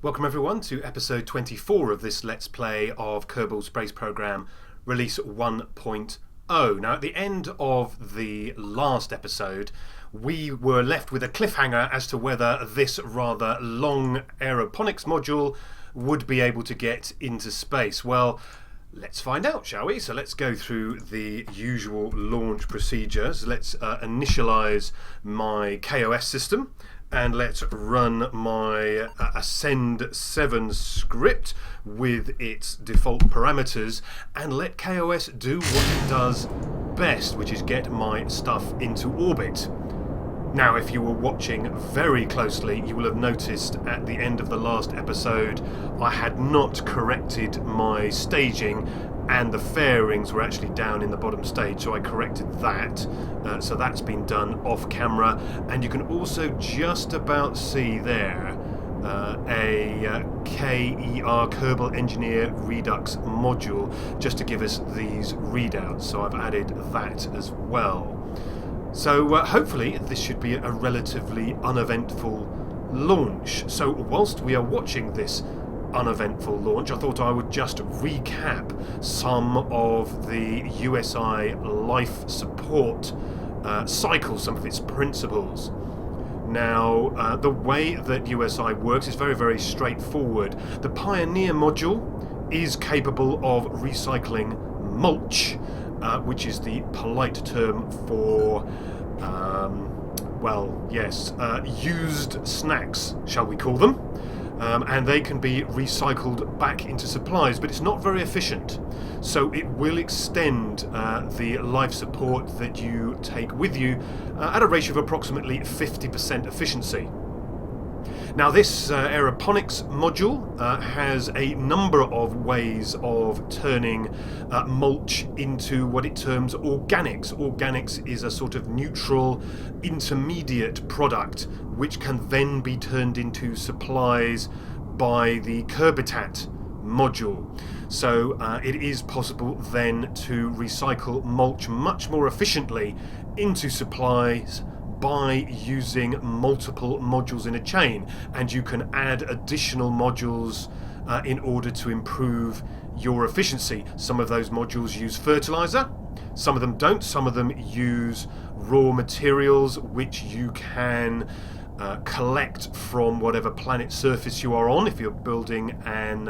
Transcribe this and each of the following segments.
Welcome everyone to episode 24 of this Let's Play of Kerbals Space Program Release 1.0. Now at the end of the last episode we were left with a cliffhanger as to whether this rather long aeroponics module would be able to get into space. Well, let's find out, shall we? So let's go through the usual launch procedures. Let's initialize my KOS system. And let's run my Ascend 7 script with its default parameters and let KOS do what it does best, which is get my stuff into orbit. Now, if you were watching very closely, you will have noticed at the end of the last episode I had not corrected my staging and the fairings were actually down in the bottom stage, so I corrected that. So that's been done off camera, and you can also just about see there a KER Kerbal Engineer Redux module just to give us these readouts, so I've added that as well. So hopefully this should be a relatively uneventful launch. So whilst we are watching this uneventful launch, I thought I would just recap some of the USI life support cycle, some of its principles. Now, the way that USI works is very, very straightforward. The Pioneer module is capable of recycling mulch, which is the polite term for used snacks, shall we call them. And they can be recycled back into supplies, but it's not very efficient. So it will extend the life support that you take with you at a ratio of approximately 50% efficiency. Now this aeroponics module has a number of ways of turning mulch into what it terms organics. Organics is a sort of neutral intermediate product which can then be turned into supplies by the Kerbitat module. So it is possible then to recycle mulch much more efficiently into supplies by using multiple modules in a chain, and you can add additional modules in order to improve your efficiency. Some of those modules use fertilizer, some of them don't, some of them use raw materials which you can collect from whatever planet surface you are on. If you're building an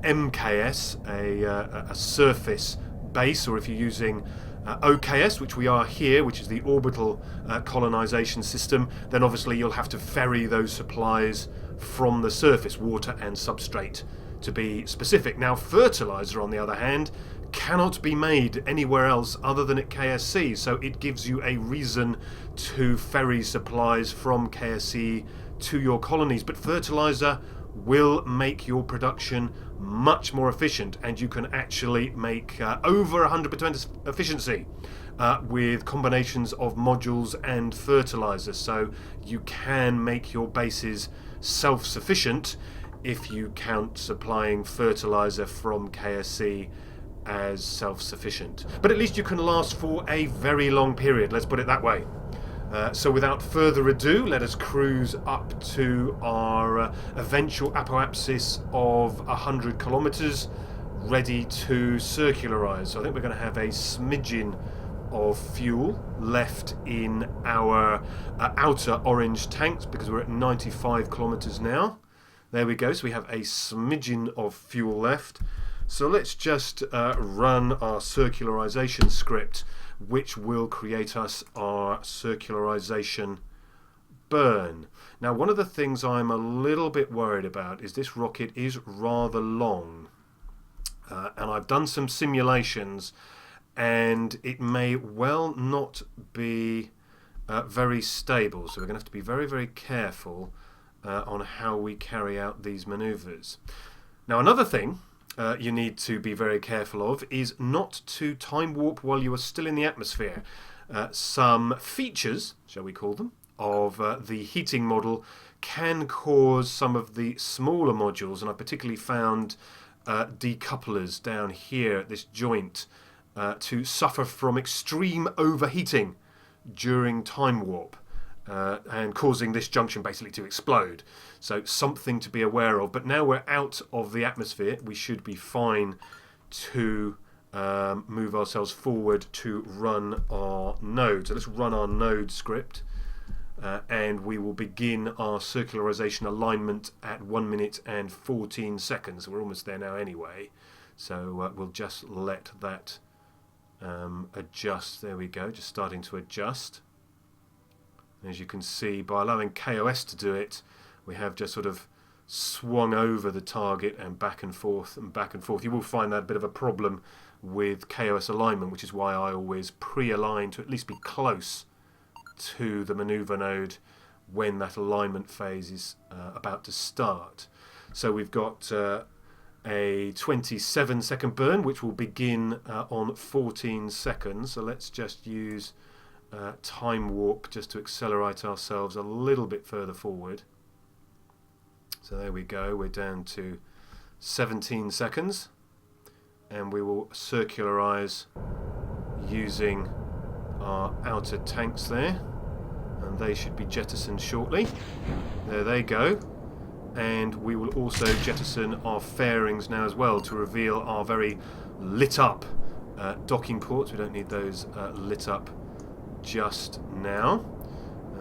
MKS, a surface base, or if you're using OKS, which we are here, which is the orbital colonization system, then obviously you'll have to ferry those supplies from the surface, water and substrate to be specific. Now fertilizer, on the other hand, cannot be made anywhere else other than at KSC, so it gives you a reason to ferry supplies from KSC to your colonies. But fertilizer will make your production much more efficient, and you can actually make over 100% efficiency with combinations of modules and fertilizer. So you can make your bases self-sufficient if you count supplying fertilizer from KSC as self-sufficient. But at least you can last for a very long period, let's put it that way. So without further ado, let us cruise up to our eventual apoapsis of 100 kilometers, ready to circularize. So I think we're going to have a smidgen of fuel left in our outer orange tanks because we're at 95 kilometers now. There we go, so we have a smidgen of fuel left. So let's just run our circularization script, which will create us our circularization burn. Now, one of the things I'm a little bit worried about is this rocket is rather long, and I've done some simulations, and it may well not be very stable, so we're going to have to be very, very careful on how we carry out these maneuvers. Now, another thing you need to be very careful of is not to time warp while you are still in the atmosphere. Some features, shall we call them, of the heating model can cause some of the smaller modules, and I particularly found decouplers down here at this joint to suffer from extreme overheating during time warp. and causing this junction basically to explode. So something to be aware of. But now we're out of the atmosphere, we should be fine to move ourselves forward to run our node. So let's run our node script, and we will begin our circularization alignment at 1 minute and 14 seconds. We're almost there now anyway, so we'll just let that adjust. There we go, just starting to adjust. As you can see, by allowing KOS to do it, we have just sort of swung over the target and back and forth and back and forth. You will find that a bit of a problem with KOS alignment, which is why I always pre-align to at least be close to the maneuver node when that alignment phase is about to start. So we've got a 27-second burn, which will begin on 14 seconds. So let's just use time warp just to accelerate ourselves a little bit further forward. So there we go, we're down to 17 seconds, and we will circularize using our outer tanks there, and they should be jettisoned shortly. There they go. And we will also jettison our fairings now as well to reveal our very lit up docking ports. We don't need those lit up just now.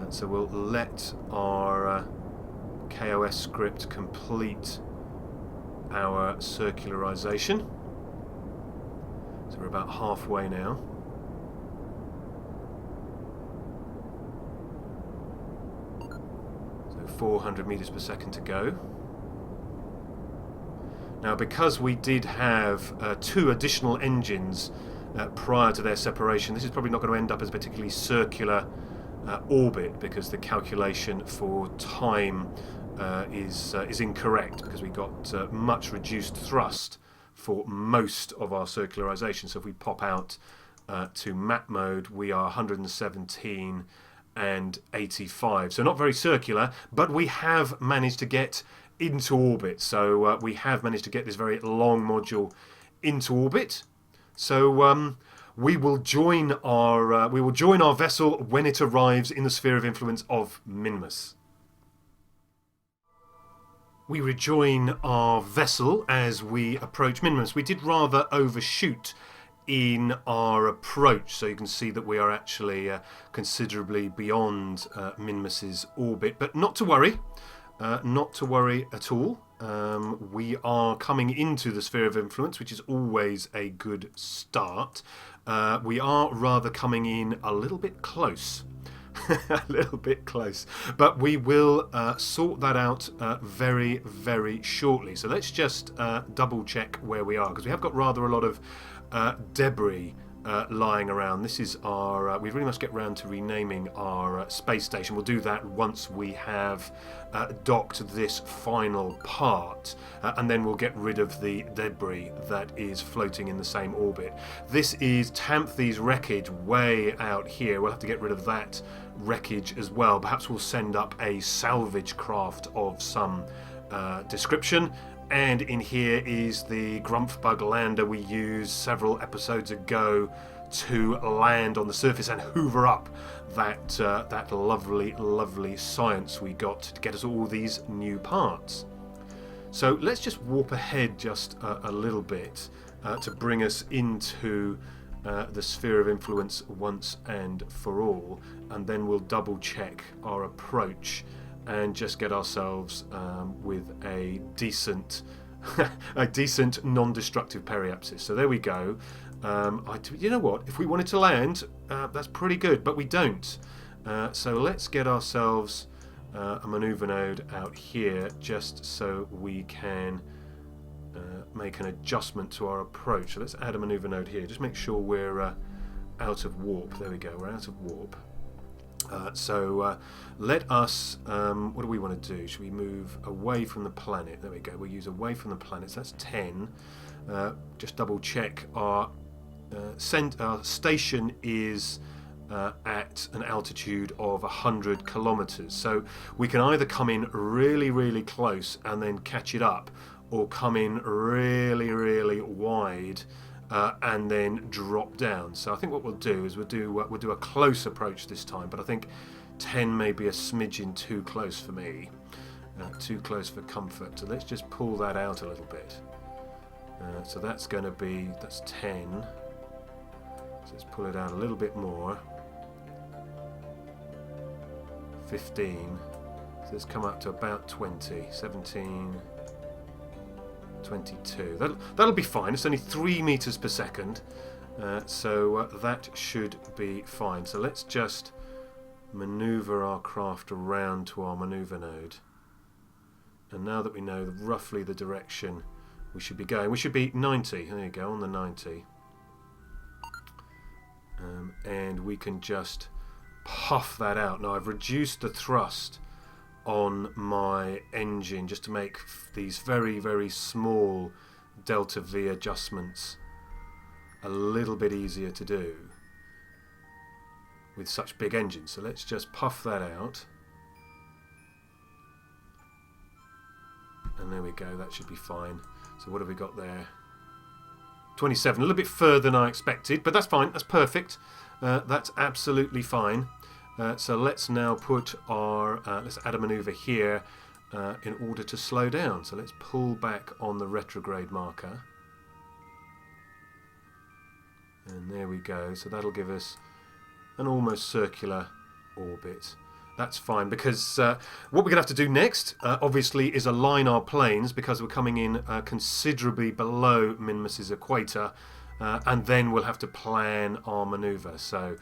So we'll let our KOS script complete our circularization. So we're about halfway now. So 400 meters per second to go. Now, because we did have 2 additional engines prior to their separation, this is probably not going to end up as a particularly circular orbit, because the calculation for time is incorrect, because we got much reduced thrust for most of our circularization. So if we pop out to map mode, we are 117 and 85. So not very circular, but we have managed to get into orbit. So we have managed to get this very long module into orbit. So we will join our vessel when it arrives in the sphere of influence of Minmus. We rejoin our vessel as we approach Minmus. We did rather overshoot in our approach, so you can see that we are actually considerably beyond Minmus's orbit, but not to worry. Not to worry at all. We are coming into the sphere of influence, which is always a good start. We are rather coming in a little bit close. A little bit close. But we will sort that out very, very shortly. So let's just double check where we are, because we have got rather a lot of debris lying around. This is our we really must get round to renaming our space station. We'll do that once we have docked this final part, and then we'll get rid of the debris that is floating in the same orbit. This is Tamthe's wreckage way out here. We'll have to get rid of that wreckage as well. Perhaps we'll send up a salvage craft of some description. And in here is the Grumpfbug lander we used several episodes ago to land on the surface and hoover up that lovely, lovely science we got to get us all these new parts. So let's just warp ahead just a little bit to bring us into the sphere of influence once and for all, and then we'll double check our approach and just get ourselves with a decent non-destructive periapsis. So there we go. You know what? If we wanted to land, that's pretty good, but we don't. So let's get ourselves a maneuver node out here, just so we can make an adjustment to our approach. So let's add a maneuver node here. Just make sure we're out of warp. There we go. We're out of warp. So let us, what do we want to do? Should we move away from the planet? There we go, we'll use away from the planet, so that's 10. Just double check our station is at an altitude of 100 kilometers. So we can either come in really, really close and then catch it up, or come in really, really wide and then drop down. So I think what we'll do is we'll do a close approach this time, but I think 10 may be a smidgen too close for me, too close for comfort. So let's just pull that out a little bit. So that's going to be, that's 10. So let's pull it out a little bit more. 15. So let's come up to about 20. 17. 22. That'll be fine. It's only 3 meters per second. So that should be fine. So let's just maneuver our craft around to our maneuver node. And now that we know roughly the direction we should be going, we should be 90. There you go, on the 90. And we can just puff that out. Now I've reduced the thrust on my engine just to make these very, very small delta V adjustments a little bit easier to do with such big engines. So let's just puff that out. And there we go, that should be fine. So what have we got there? 27, a little bit further than I expected, but that's fine, that's perfect. That's absolutely fine. So let's now put our, let's add a maneuver here in order to slow down. So let's pull back on the retrograde marker. And there we go. So that'll give us an almost circular orbit. That's fine, because what we're going to have to do next, obviously, is align our planes, because we're coming in considerably below Minmus's equator, and then we'll have to plan our maneuver. So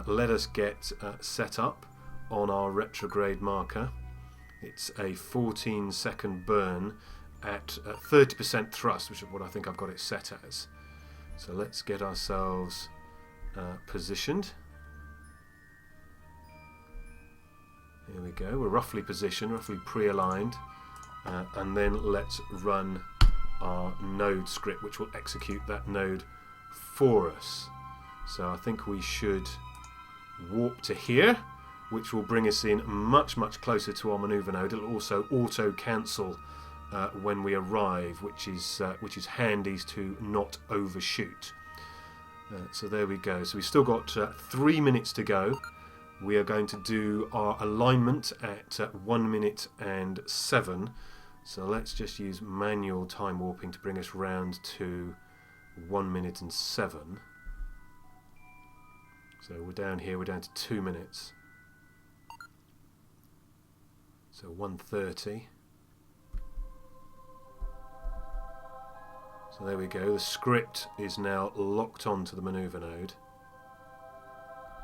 let us get set up on our retrograde marker. It's a 14-second burn at 30% thrust, which is what I think I've got it set as. So let's get ourselves positioned. Here we go, we're roughly positioned, roughly pre-aligned, and then let's run our node script, which will execute that node for us. So I think we should warp to here, which will bring us in much, much closer to our maneuver node. It'll also auto-cancel when we arrive, which is handy to not overshoot. So there we go. So we've still got 3 minutes to go. We are going to do our alignment at 1 minute and 7. So let's just use manual time warping to bring us round to 1 minute and 7. So we're down here, we're down to 2 minutes. So 1:30. So there we go, the script is now locked onto the maneuver node.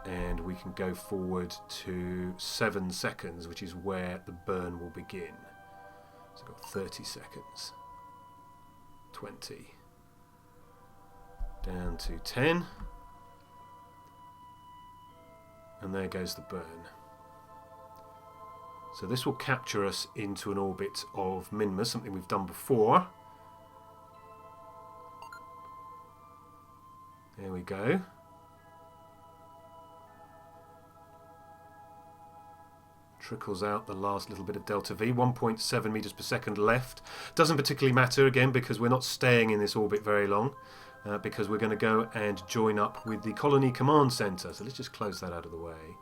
And we can go forward to 7 seconds, which is where the burn will begin. So we've got 30 seconds. 20. Down to 10. And there goes the burn. So this will capture us into an orbit of Minmus, something we've done before. There we go. Trickles out the last little bit of delta V, 1.7 meters per second left. Doesn't particularly matter, again, because we're not staying in this orbit very long, because we're going to go and join up with the Colony Command Center. So let's just close that out of the way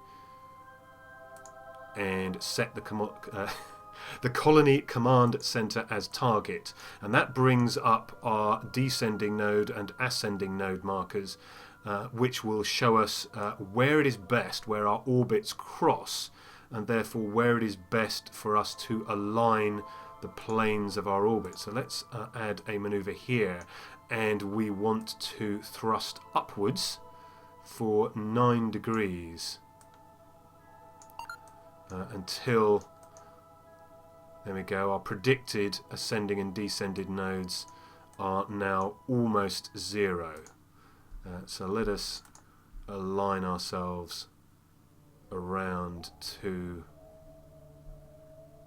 and set the Colony Command Center as target. And that brings up our descending node and ascending node markers, which will show us where it is best, where our orbits cross, and therefore where it is best for us to align the planes of our orbit. So let's add a maneuver here, and we want to thrust upwards for 9 degrees until, there we go, our predicted ascending and descended nodes are now almost 0. So let us align ourselves around to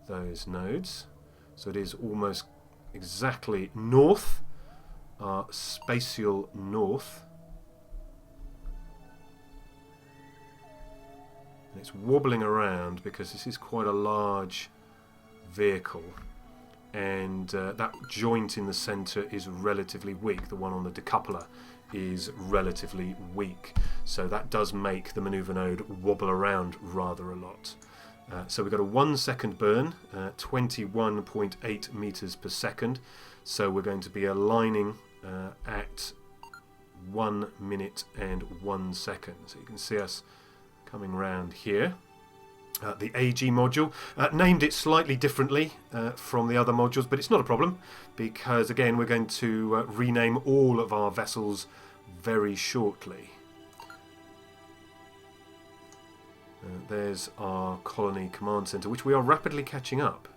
those nodes. So it is almost exactly north, our spatial north. And it's wobbling around because this is quite a large vehicle, and that joint in the center is relatively weak. The one on the decoupler is relatively weak. So that does make the manoeuvre node wobble around rather a lot. So we've got a 1 second burn, 21.8 meters per second. So we're going to be aligning at 1 minute and 1 second. So you can see us coming round here. The AG module, named it slightly differently from the other modules, but it's not a problem because again we're going to rename all of our vessels very shortly. There's our colony command center, which we are rapidly catching up.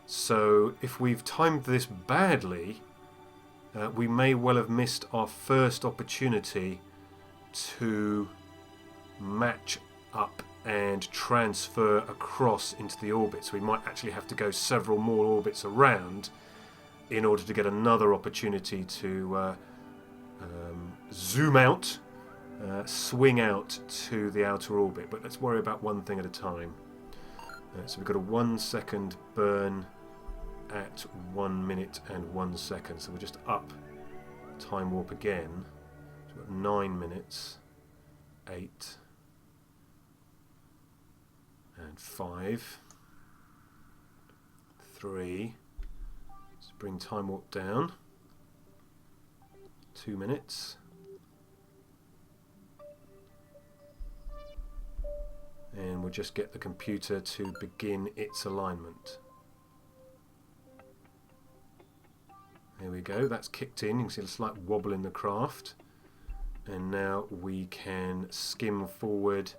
So if we've timed this badly, we may well have missed our first opportunity to match up and transfer across into the orbit. So we might actually have to go several more orbits around in order to get another opportunity to zoom out, swing out to the outer orbit. But let's worry about one thing at a time. So we've got a 1 second burn at 1 minute and 1 second. So we'll just up time warp again. So we've got 9 minutes, 8 and 5, 3. Let's bring time warp down. 2 minutes. And we'll just get the computer to begin its alignment. There we go, that's kicked in. You can see a slight wobble in the craft. And now we can skim forward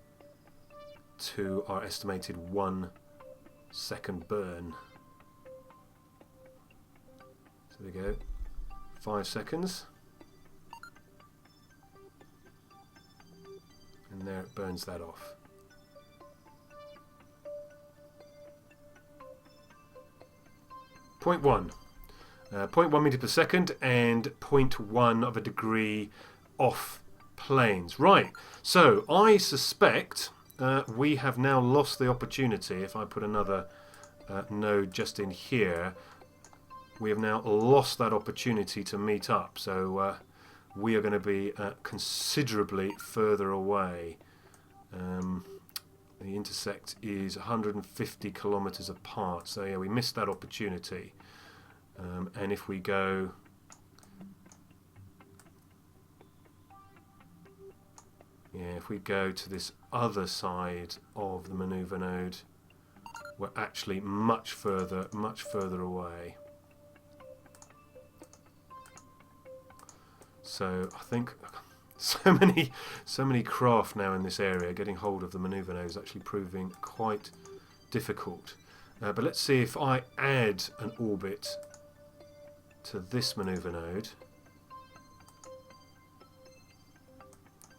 to our estimated 1 second burn. So there we go, 5 seconds. And there it burns that off. Point 1. 0.1 meter per second and 0.1 of a degree off planes. Right, so I suspect we have now lost the opportunity. If I put another node just in here, we have now lost that opportunity to meet up. So we are going to be considerably further away. The intersect is 150 kilometers apart. So yeah, we missed that opportunity. And if we go to this other side of the maneuver node, we're actually much further away. So I think so many craft now in this area, getting hold of the maneuver node is actually proving quite difficult. But let's see if I add an orbit to this maneuver node.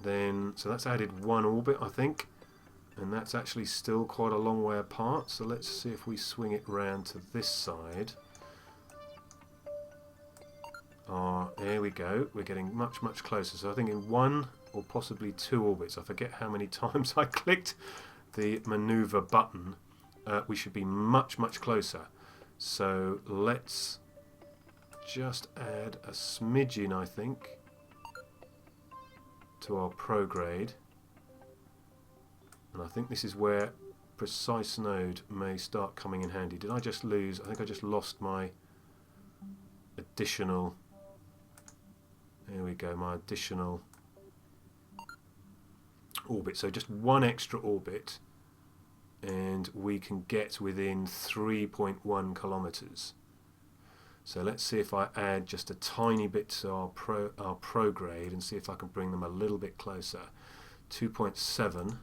Then, so that's added 1 orbit, I think, and that's actually still quite a long way apart. So let's see if we swing it round to this side. There we go. We're getting much closer. So I think in 1 or possibly 2 orbits, I forget how many times I clicked the maneuver button, we should be much closer. So let's just add a smidgen, I think, to our prograde, and I think this is where precise node may start coming in handy. Did I just lose? I think I just lost my additional. There we go, my additional orbit. So just 1 extra orbit, and we can get within 3.1 kilometers. So let's see if I add just a tiny bit to our prograde and see if I can bring them a little bit closer. 2.7,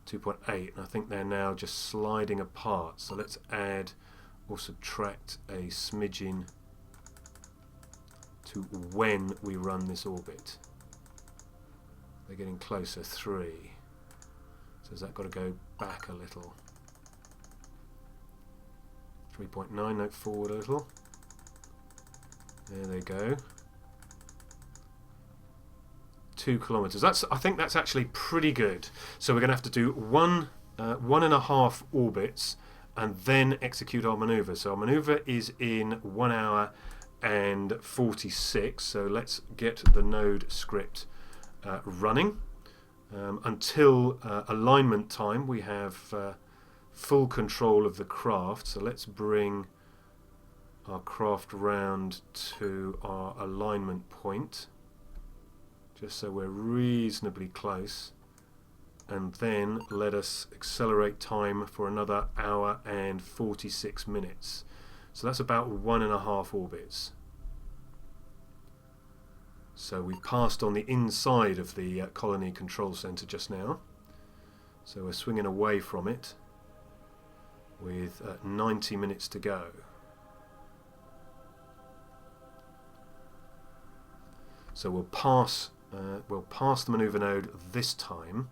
2.8, and I think they're now just sliding apart. So let's add or subtract a smidgen to when we run this orbit. They're getting closer, 3. So has that got to go back a little? 3.9, note forward a little. There they go. 2 kilometers. I think that's actually pretty good. So we're going to have to do 1.5 orbits and then execute our maneuver. So our maneuver is in 1 hour and 46. So let's get the node script running. Until alignment time, we have full control of the craft. So let's bring our craft round to our alignment point, just so we're reasonably close, and then let us accelerate time for another hour and 46 minutes. So that's about 1.5 orbits. So we've passed on the inside of the colony control center just now, so we're swinging away from it with 90 minutes to go. So we'll pass the maneuver node this time.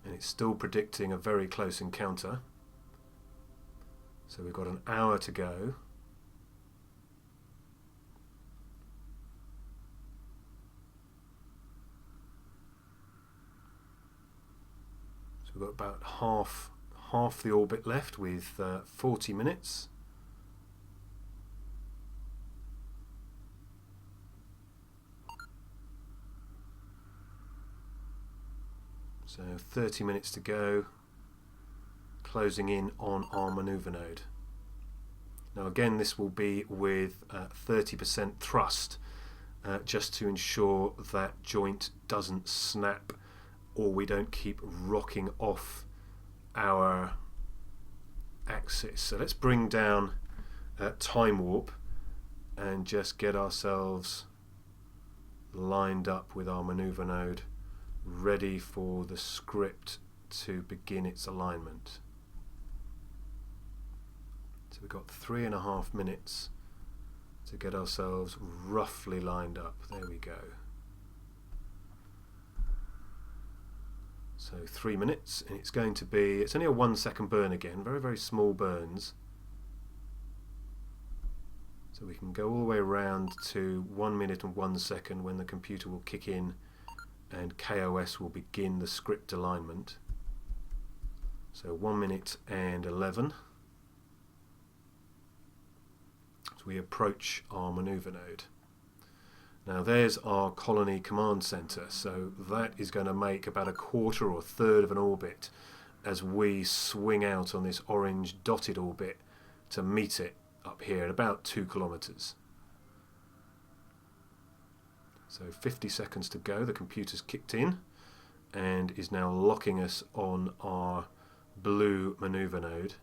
And it's still predicting a very close encounter. So we've got an hour to go. So we've got about half the orbit left with 40 minutes. So 30 minutes to go, closing in on our maneuver node. Now again, this will be with 30% thrust, just to ensure that joint doesn't snap or we don't keep rocking off our axis. So let's bring down time warp and just get ourselves lined up with our maneuver node, ready for the script to begin its alignment. So we've got 3.5 minutes to get ourselves roughly lined up. There we go. So 3 minutes, and it's going to be, it's only a 1 second burn again, very, very small burns. So we can go all the way around to 1 minute and 1 second when the computer will kick in and KOS will begin the script alignment. So 1 minute and 11. So we approach our maneuver node. Now there's our colony command center, so that is going to make about 1/4 or 1/3 of an orbit as we swing out on this orange dotted orbit to meet it up here at about 2 kilometers. So 50 seconds to go. The computer's kicked in and is now locking us on our blue maneuver node.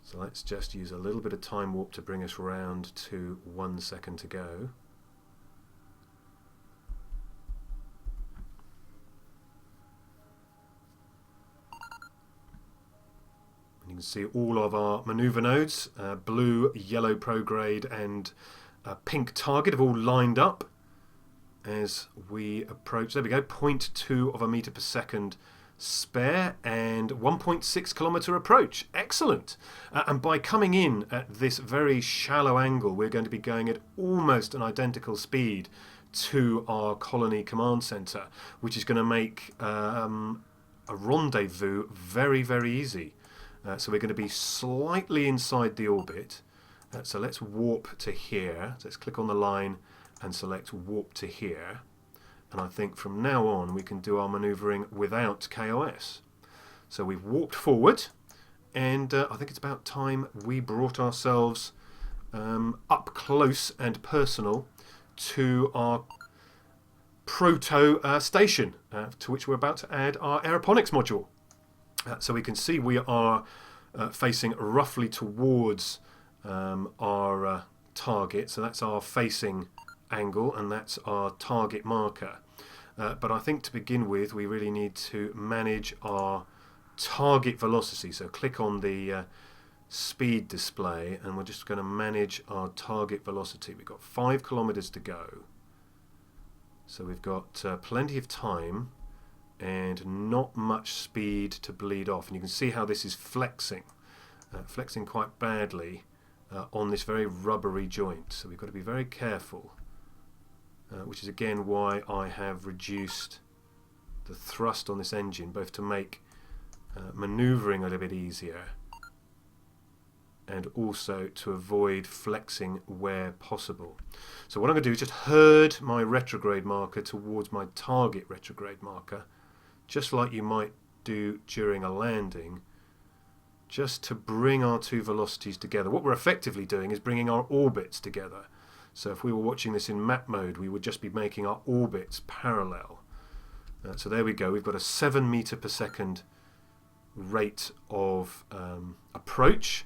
So let's just use a little bit of time warp to bring us round to 1 second to go. And you can see all of our maneuver nodes, blue, yellow prograde and pink target, have all lined up as we approach. There we go, 0.2 of a meter per second spare and 1.6 kilometer approach. Excellent. And by coming in at this very shallow angle, we're going to be going at almost an identical speed to our colony command center, which is going to make a rendezvous very, very easy. So we're going to be slightly inside the orbit. So let's warp to here. So let's click on the line and select warp to here. And I think from now on we can do our maneuvering without KOS. So we've warped forward, and I think it's about time we brought ourselves up close and personal to our proto station, to which we're about to add our aeroponics module. So we can see we are facing roughly towards our target, so that's our facing angle and that's our target marker. But I think to begin with we really need to manage our target velocity. So click on the speed display and we're just going to manage our target velocity. We've got 5 kilometers to go. So we've got plenty of time and not much speed to bleed off. And you can see how this is flexing, flexing quite badly on this very rubbery joint. So we've got to be very careful. Which is again why I have reduced the thrust on this engine, both to make manoeuvring a little bit easier and also to avoid flexing where possible. So what I'm going to do is just herd my retrograde marker towards my target retrograde marker, just like you might do during a landing, just to bring our two velocities together. What we're effectively doing is bringing our orbits together. So if we were watching this in map mode, we would just be making our orbits parallel. So there we go. We've got a 7 meter per second rate of approach,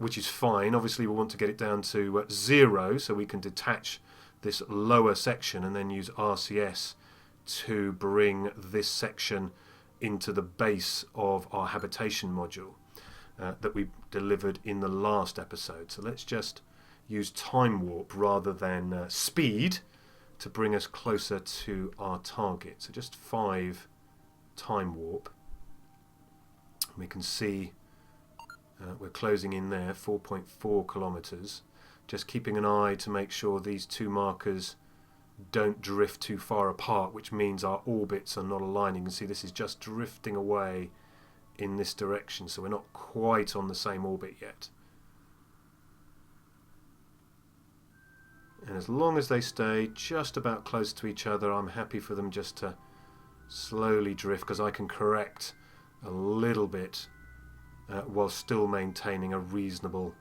which is fine. Obviously we want to get it down to 0 so we can detach this lower section and then use RCS to bring this section into the base of our habitation module that we delivered in the last episode. So let's just use time warp rather than speed to bring us closer to our target. So just 5 time warp. We can see we're closing in there, 4.4 kilometers. Just keeping an eye to make sure these two markers don't drift too far apart, which means our orbits are not aligning. You can see this is just drifting away in this direction, so we're not quite on the same orbit yet. And as long as they stay just about close to each other, I'm happy for them just to slowly drift, because I can correct a little bit while still maintaining a reasonable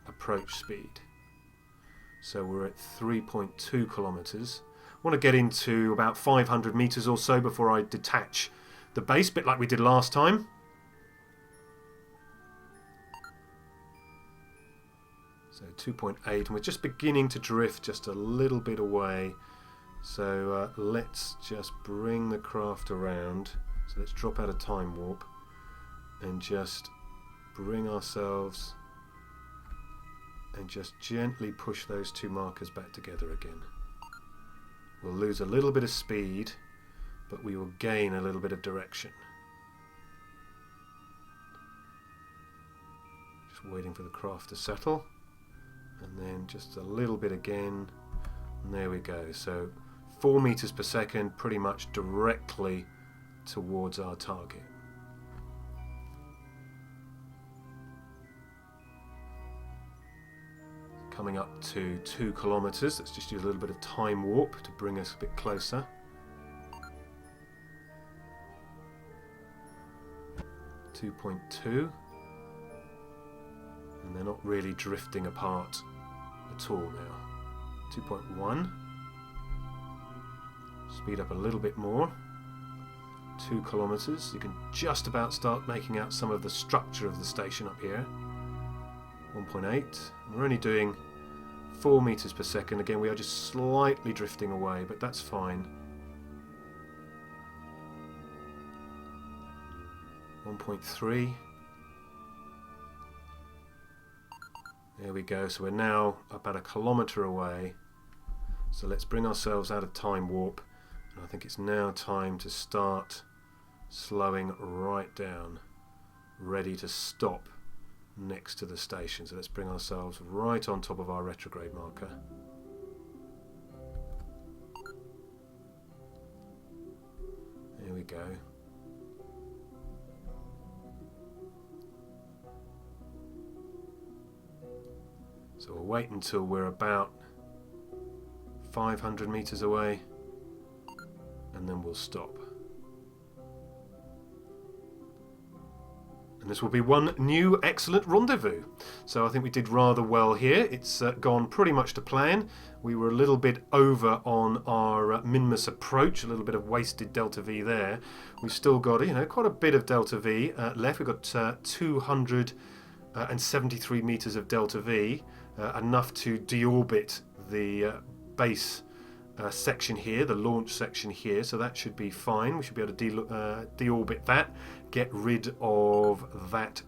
approach speed. So we're at 3.2 kilometers. I want to get into about 500 meters or so before I detach the base, bit like we did last time. So 2.8, and we're just beginning to drift just a little bit away. So let's just bring the craft around. So let's drop out of time warp and just bring ourselves and just gently push those two markers back together again. We'll lose a little bit of speed, but we will gain a little bit of direction. Just waiting for the craft to settle, and then just a little bit again, and there we go. So 4 meters per second, pretty much directly towards our target. Coming up to 2 kilometers, let's just use a little bit of time warp to bring us a bit closer. 2.2, and they're not really drifting apart at all now. 2.1, speed up a little bit more. 2 kilometers, you can just about start making out some of the structure of the station up here. 1.8, we're only doing 4 meters per second. Again, we are just slightly drifting away, but that's fine. 1.3. There we go. So we're now about 1 kilometer away. So let's bring ourselves out of time warp. And I think it's now time to start slowing right down, ready to stop next to the station. So let's bring ourselves right on top of our retrograde marker. There we go. So we'll wait until we're about 500 meters away, and then we'll stop. And this will be one new excellent rendezvous. So I think we did rather well here. It's gone pretty much to plan. We were a little bit over on our Minmus approach, a little bit of wasted delta V there. We've still got, quite a bit of delta V left. We've got 273 meters of delta V, enough to deorbit the base section here, the launch section here, so that should be fine. We should be able to deorbit that, get rid of that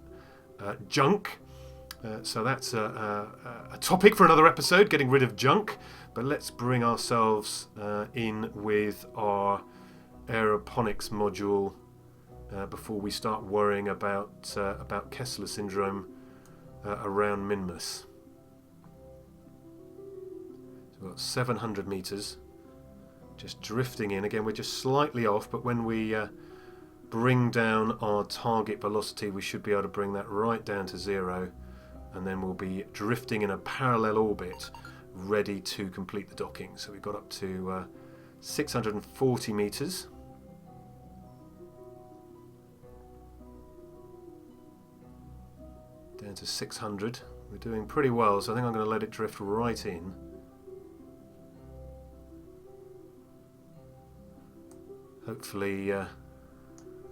junk. So that's a topic for another episode, getting rid of junk. But let's bring ourselves in with our aeroponics module before we start worrying about Kessler syndrome around Minmus. So we've got 700 meters. Just drifting in. Again, we're just slightly off, but when we bring down our target velocity, we should be able to bring that right down to 0, and then we'll be drifting in a parallel orbit, ready to complete the docking. So we've got up to 640 meters. Down to 600. We're doing pretty well, so I think I'm going to let it drift right in. Hopefully, there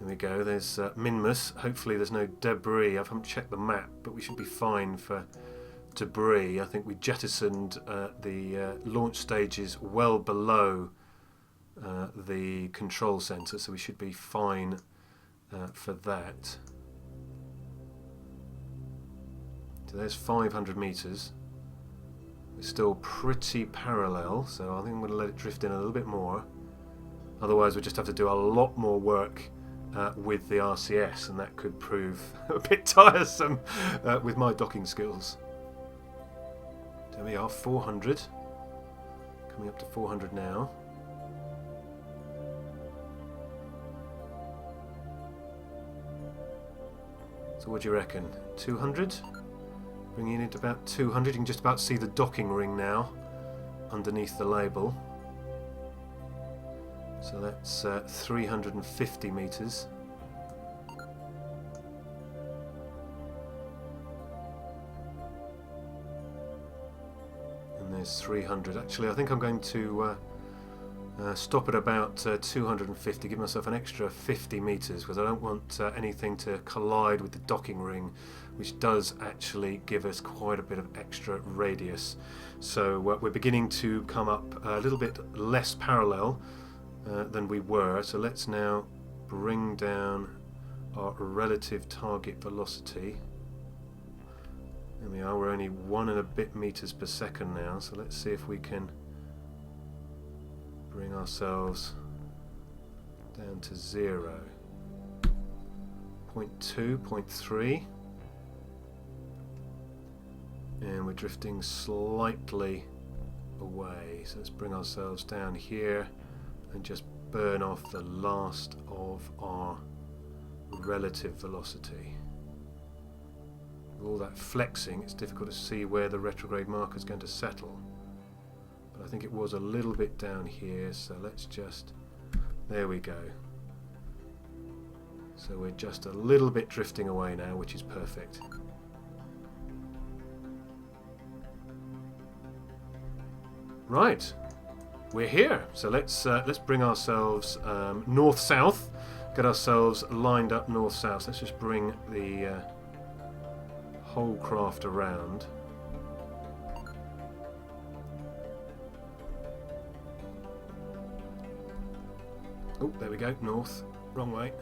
we go, there's Minmus. Hopefully there's no debris. I haven't checked the map, but we should be fine for debris. I think we jettisoned the launch stages well below the control center, so we should be fine for that. So there's 500 meters. We're still pretty parallel, so I think I'm going to let it drift in a little bit more. Otherwise we'll just have to do a lot more work with the RCS, and that could prove a bit tiresome with my docking skills. There we are, 400. Coming up to 400 now. So what do you reckon? 200? Bringing it to about 200. You can just about see the docking ring now underneath the label. So that's 350 meters. And there's 300. Actually, I think I'm going to stop at about 250, give myself an extra 50 meters, because I don't want anything to collide with the docking ring, which does actually give us quite a bit of extra radius. So we're beginning to come up a little bit less parallel than we were, so let's now bring down our relative target velocity. There we are, we're only 1 and a bit meters per second now, so let's see if we can bring ourselves down to 0. 0.2, 0.3, and we're drifting slightly away, so let's bring ourselves down here and just burn off the last of our relative velocity. With all that flexing, it's difficult to see where the retrograde marker is going to settle. But I think it was a little bit down here, so let's just... there we go. So we're just a little bit drifting away now, which is perfect. Right. We're here, so let's bring ourselves north-south, get ourselves lined up north-south. Let's just bring the whole craft around. Oh, there we go, north, wrong way.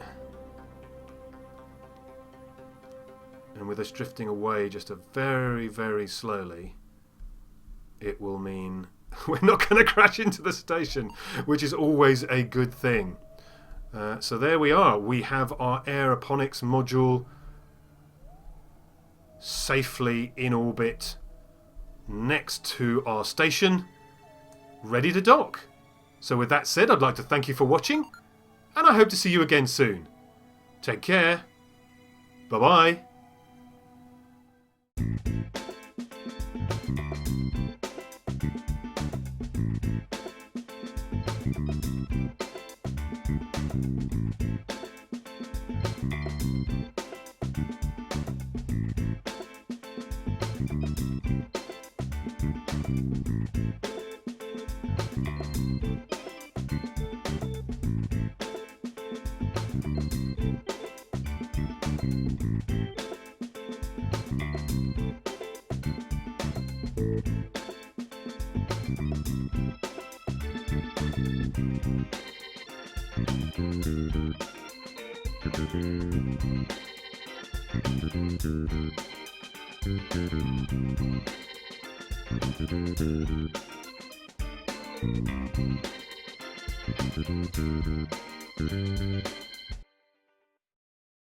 And with us drifting away just a very, very slowly, it will mean we're not going to crash into the station, which is always a good thing. So there we are. We have our Aeroponics module safely in orbit next to our station, ready to dock. So with that said, I'd like to thank you for watching, and I hope to see you again soon. Take care. Bye-bye.